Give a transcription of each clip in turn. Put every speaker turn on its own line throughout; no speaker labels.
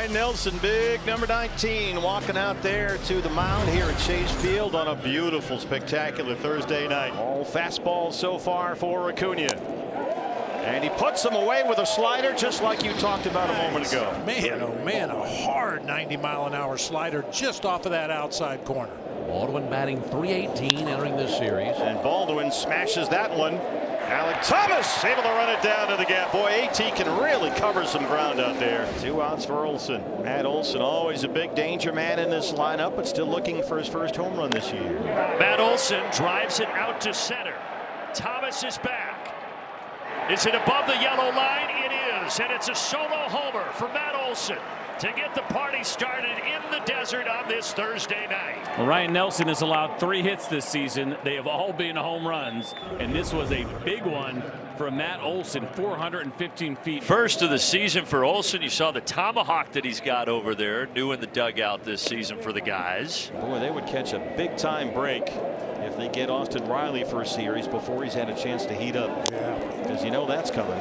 Ryan Nelson, big number 19, walking out there to the mound here at Chase Field on a beautiful, spectacular Thursday night. All fastballs so far for Acuna. And he puts them away with a slider, just like you talked about a moment ago.
Man, oh man, a hard 90-mile-an-hour slider just off of that outside corner.
Baldwin batting .318 entering this series.
And Baldwin smashes that one. Alec Thomas able to run it down to the gap. Boy, AT can really cover some ground out there. 2 outs for Olson. Matt Olson, always a big danger man in this lineup, but still looking for his first home run this year.
Matt Olson drives it out to center. Thomas is back. Is it above the yellow line? It is, and it's a solo homer for Matt Olson to get the party started in the desert on this Thursday night.
Well, Ryan Nelson has allowed 3 hits this season. They have all been home runs, and this was a big one for Matt Olson, 415 feet.
First of the season for Olson. You saw the tomahawk that he's got over there, new in the dugout this season for the guys.
Boy, they would catch a big time break if they get Austin Riley for a series before he's had a chance to heat up. Because you know that's coming.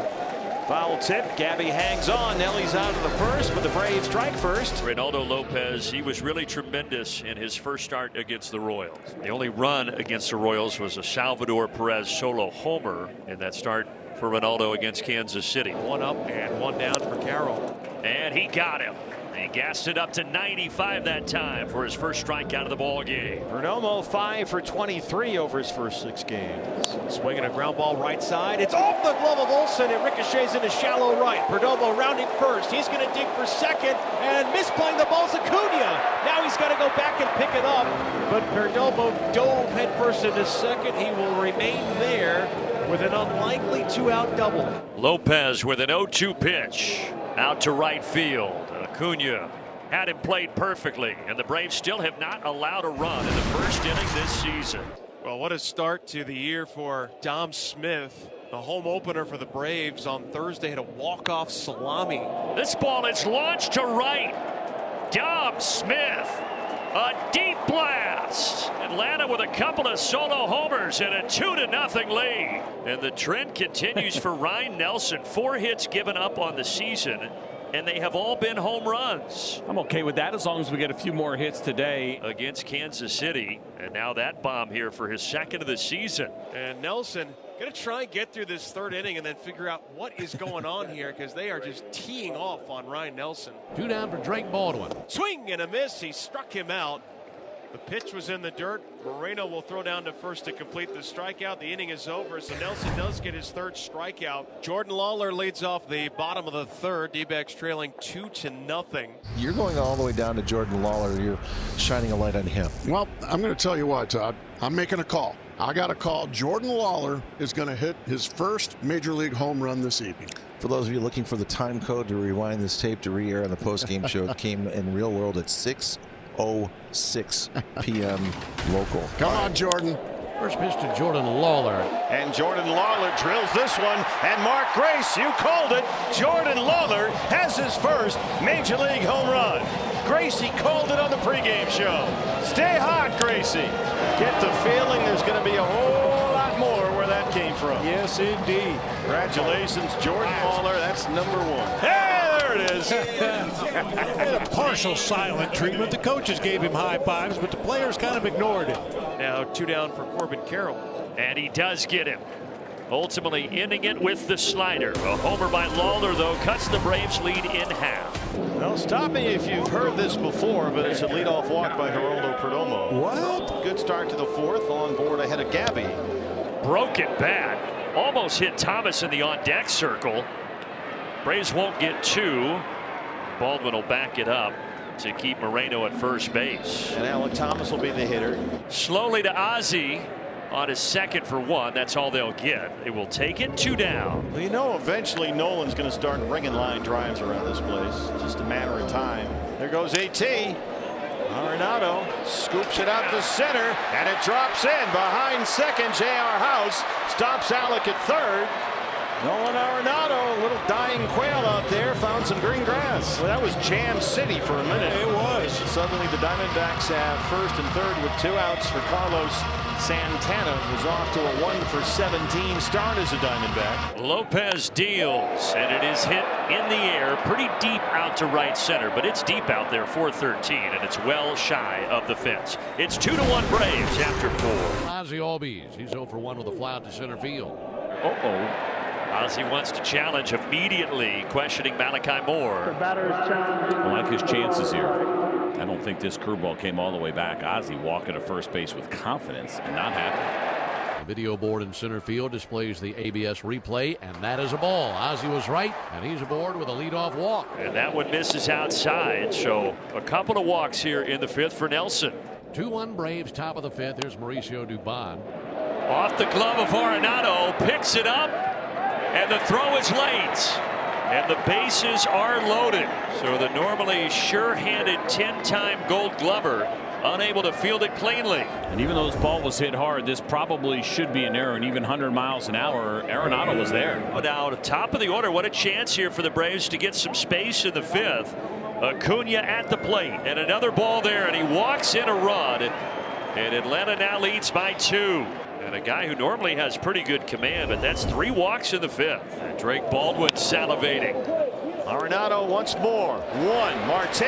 Foul tip. Gabby hangs on. Nelly's out of the first, but the Braves strike first.
Reynaldo Lopez, he was really tremendous in his first start against the Royals. The only run against the Royals was a Salvador Perez solo homer in that start for Reynaldo against Kansas City.
1 up and 1 down for Carroll.
And he got him. He gassed it up to 95 that time for his first strikeout of the ball game.
Perdomo 5 for 23 over his first 6 games.
Swinging a ground ball right side. It's off the glove of Olson. It ricochets into shallow right. Perdomo rounding first. He's going to dig for second and misplaying the ball's Acuna. Now he's got to go back and pick it up. But Perdomo dove headfirst into second. He will remain there with an unlikely 2-out double.
Lopez with an 0-2 pitch out to right field. Acuna had him played perfectly, and the Braves still have not allowed a run in the first inning this season.
Well, what a start to the year for Dom Smith. The home opener for the Braves on Thursday had a walk-off salami.
This ball is launched to right. Dom Smith, a deep blast. Atlanta with a couple of solo homers and a 2-0 lead. And the trend continues for Ryan Nelson. 4 hits given up on the season, and they have all been home runs.
I'm okay with that as long as we get a few more hits today
against Kansas City. And now that bomb here for his 2nd of the season.
And Nelson going to try and get through this 3rd inning and then figure out what is going on here, because they are just teeing off on Ryan Nelson.
2 down for Drake Baldwin.
Swing and a miss. He struck him out. The pitch was in the dirt. Moreno will throw down to first to complete the strikeout. The inning is over, so Nelson does get his 3rd strikeout. Jordan Lawler leads off the bottom of the 3rd. D-backs trailing 2-0.
You're going all the way down to Jordan Lawler. You're shining a light on him.
Well, I'm going to tell you what, Todd. I'm making a call. I got a call. Jordan Lawler is going to hit his first major league home run this evening.
For those of you looking for the time code to rewind this tape to re-air on the post-game show, it came in real world at 6:06 p.m. local.
Come on, Jordan.
First pitch to Jordan Lawler.
And Jordan Lawler drills this one. And Mark Grace, you called it. Jordan Lawler has his first major league home run. Gracie called it on the pregame show. Stay hot, Gracie. Get the feeling there's going to be a whole lot more where that came from.
Yes, indeed.
Congratulations, Jordan Lawler. That's number 1. Hey, there it is.
And a partial silent treatment. The coaches gave him high fives, but the players kind of ignored it.
Now 2 down for Corbin Carroll.
And he does get him. Ultimately ending it with the slider. A homer by Lawler, though, cuts the Braves' lead in half.
Well, stop me if you've heard this before, but it's a leadoff walk by Geraldo Perdomo.
What?
Good start to the 4th, on board ahead of Gabby.
Broken bat. Almost hit Thomas in the on-deck circle. Braves won't get 2. Baldwin will back it up to keep Moreno at first base.
And Alec Thomas will be the hitter.
Slowly to Ozzie on his 2nd for 1. That's all they'll get. They will take it 2 down.
Well, you know, eventually Nolan's going to start ringing line drives around this place. Just a matter of time. There goes AT. Arenado scoops it out to center, and it drops in behind second. J.R. House stops Alec at 3rd. Nolan Arenado, a little dying quail out there, found some green grass. Well, that was Jam City for a minute.
It was.
Suddenly the Diamondbacks have first and third with 2 outs for Carlos Santana. Was off to a 1-for-17 start as a Diamondback.
Lopez deals, and it is hit in the air pretty deep out to right center, but it's deep out there for 13, and it's well shy of the fence. It's 2-1 Braves after 4.
Ozzie Albies, he's 0 for 1 with a fly out to center field.
Ozzie wants to challenge immediately, questioning Malachi Moore.
I like his chances here. I don't think this curveball came all the way back. Ozzie walking to first base with confidence and not happy.
The video board in center field displays the ABS replay, and that is a ball. Ozzie was right, and he's aboard with a leadoff walk.
And that one misses outside, so a couple of walks here in the 5th for Nelson.
2-1 Braves, top of the 5th. There's Mauricio Dubon.
Off the glove of Arenado, picks it up, and the throw is late. And the bases are loaded. So the normally sure-handed 10-time Gold Glover unable to field it cleanly.
And even though this ball was hit hard, this probably should be an error. And even 100 miles an hour, Arenado was there.
Now, top of the order, what a chance here for the Braves to get some space in the 5th. Acuna at the plate, and another ball there, and he walks in a run. And Atlanta now leads by 2. And a guy who normally has pretty good command, but that's 3 walks in the 5th. And Drake Baldwin salivating.
Arenado once more. 1. Marte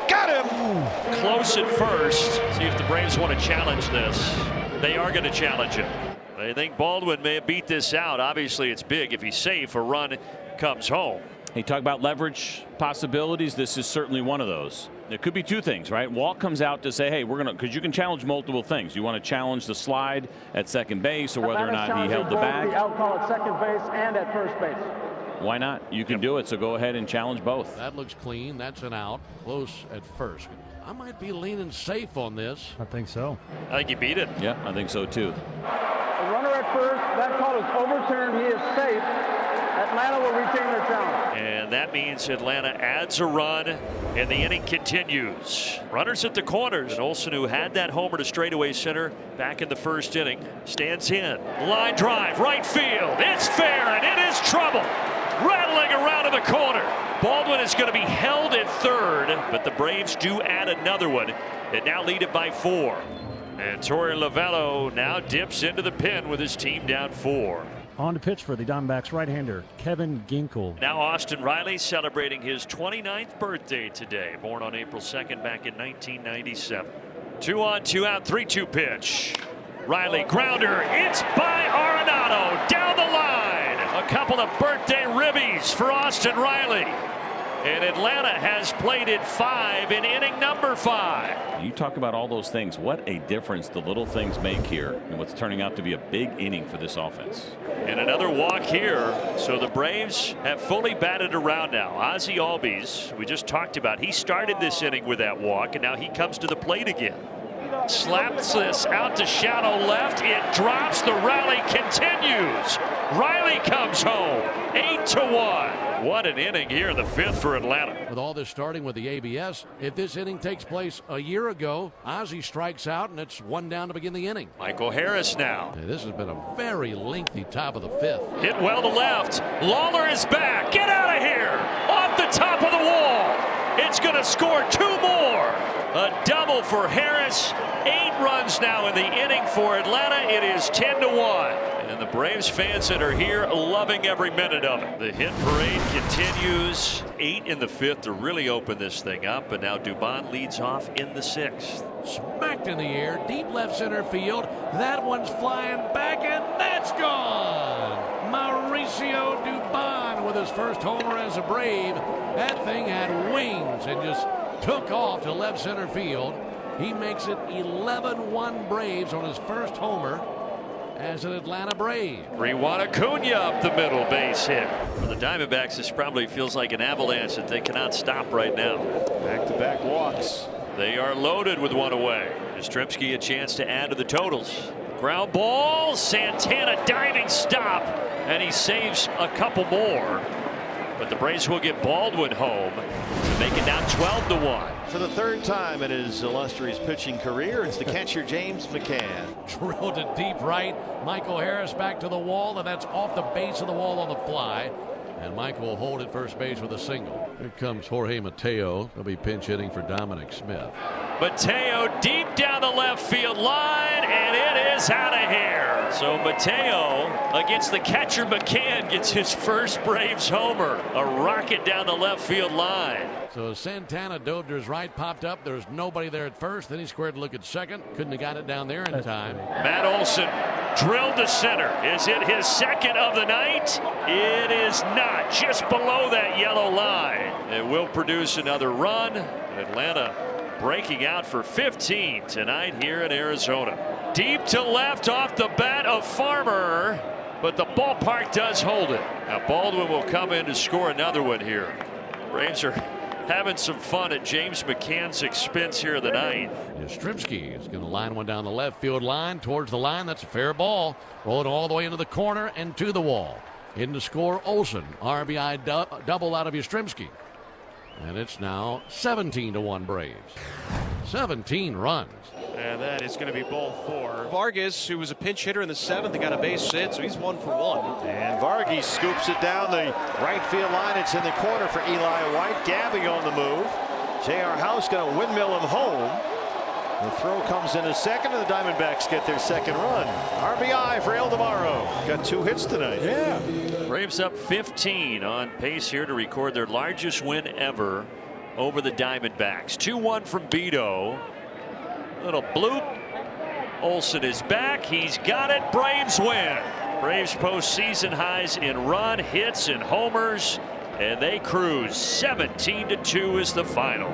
got him.
Close at first. See if the Braves want to challenge this. They are going to challenge it. They think Baldwin may have beat this out. Obviously, it's big. If he's safe, a run comes home.
He talked about leverage possibilities. This is certainly one of those. It could be 2 things, right? Walt comes out to say, hey, we're going to, because you can challenge multiple things. You want to challenge the slide at second base, or whether or not he held the bag.
The out call at second base and at first base.
Why not? You can do it, so go ahead and challenge both.
That looks clean. That's an out. Close at first. I might be leaning safe on this.
I think so.
I think you beat it.
Yeah, I think so too.
A runner at first. That call is overturned. He is safe. Atlanta will retain their challenge.
And that means Atlanta adds a run, and the inning continues. Runners at the corners. And Olsen, who had that homer to straightaway center back in the 1st inning, stands in. Line drive, right field. It's fair, and it is trouble. Rattling around in the corner. Baldwin is going to be held at 3rd, but the Braves do add another one. They now lead it by 4. And Torey Lovullo now dips into the pen with his team down 4.
On to pitch for the Diamondbacks right-hander, Kevin Ginkel.
Now Austin Riley celebrating his 29th birthday today. Born on April 2nd back in 1997. 2 on, 2 out, 3-2 pitch. Riley grounder. It's by Arenado down the line. A couple of birthday ribbies for Austin Riley. And Atlanta has played it 5 in inning number 5.
You talk about all those things. What a difference the little things make here, and what's turning out to be a big inning for this offense.
And another walk here. So the Braves have fully batted around now. Ozzie Albies, we just talked about, he started this inning with that walk, and now he comes to the plate again. Slaps this out to shallow left. It drops. The rally continues. Riley comes home. 8-1. What an inning here in the 5th for Atlanta.
With all this starting with the ABS, if this inning takes place a year ago, Ozzie strikes out and it's 1 down to begin the inning.
Michael Harris now.
This has been a very lengthy top of the 5th.
Hit well to left. Lawler is back. Get out of here. Off the top of the wall. It's going to score 2 more. A double for Harris. 8 runs now in the inning for Atlanta. It is 10-1. And the Braves fans that are here loving every minute of it. The hit parade continues. 8 in the 5th to really open this thing up. And now Dubon leads off in the 6th.
Smacked in the air, deep left center field. That one's flying back, and that's gone. Mauricio Dubon with his first homer as a Brave. That thing had wings and just took off to left center field. He makes it 11-1 Braves on his first homer as an Atlanta Brave.
3-1 Acuna up the middle, base hit. For the Diamondbacks, this probably feels like an avalanche that they cannot stop right now.
Back-to-back walks.
They are loaded with 1 away. Yastrzemski a chance to add to the totals. Ground ball, Santana diving stop, and he saves a couple more. But the Braves will get Baldwin home to make it now 12-1.
For the 3rd time in his illustrious pitching career, it's the catcher James McCann.
Drilled it deep right. Michael Harris back to the wall, and that's off the base of the wall on the fly. And Mike will hold at first base with a single. Here comes Jorge Mateo. He'll be pinch hitting for Dominic Smith.
Mateo deep down the left field line, and it is out of here. So Mateo against the catcher McCann gets his first Braves homer. A rocket down the left field line.
So Santana dove to his right, popped up. There was nobody there at first. Then he squared to look at second. Couldn't have got it down there in time.
Matt Olson drilled to center. Is it his second of the night? It is not. Just below that yellow line. It will produce another run. Atlanta breaking out for 15 tonight here in Arizona. Deep to left off the bat of Farmer, but the ballpark does hold it. Now Baldwin will come in to score another one here. Braves are having some fun at James McCann's expense here the ninth.
Yastrzemski is going to line one down the left field line towards the line. That's a fair ball. Rolling all the way into the corner and to the wall. In to score Olson. RBI double out of Yastrzemski. And it's now 17-1 Braves. 17 runs.
And that is going to be ball 4. Vargas, who was a pinch hitter in the 7th, and got a base hit, so he's 1 for 1.
And Vargas scoops it down the right field line. It's in the corner for Eli White. Gabby on the move. J.R. House going to windmill him home. The throw comes in a second, and the Diamondbacks get their second run. RBI for Aldemaro. Got 2 hits tonight.
Yeah.
Braves up 15, on pace here to record their largest win ever over the Diamondbacks. 2-1 from Beto. Little bloop. Olson is back. He's got it. Braves win. Braves postseason highs in run, hits, and homers, and they cruise. 17-2 is the final.